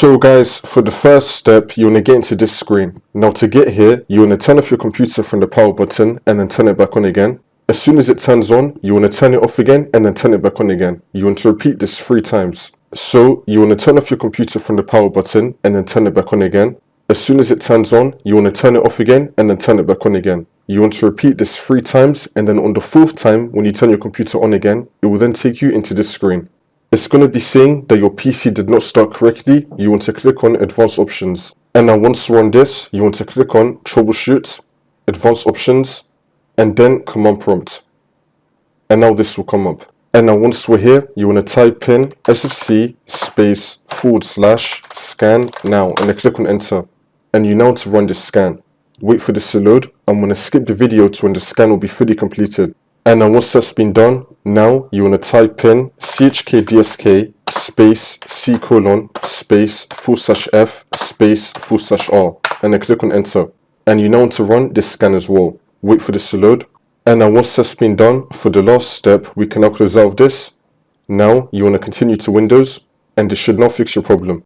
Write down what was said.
So guys, for the first step, you want to get into this screen. Now to get here, you want to turn off your computer from the power button and then turn it back on again. As soon as it turns on, you want to turn it off again and then turn it back on again. You want to repeat this 3 times. So you want to turn off your computer from the power button and then turn it back on again. As soon as it turns on, you want to turn it off again and then turn it back on again. You want to repeat this 3 times, and then on the 4th time, when you turn your computer on again, it will then take you into this screen. It's going to be saying that your PC did not start correctly. You want to click on Advanced Options. And now once we're on this, you want to click on Troubleshoot, Advanced Options, and then Command Prompt. And now this will come up. And now once we're here, you want to type in sfc /scan now and then click on Enter. And you now to run this scan. Wait for this to load. I'm going to skip the video to when the scan will be fully completed. And now once that's been done, now you want to type in CHKDSK C:/F//R and then click on Enter. And you now want to run this scan as well. Wait for this to load. And now once that's been done, for the last step, we can now close out of this. Now you want to continue to Windows, and this should now fix your problem.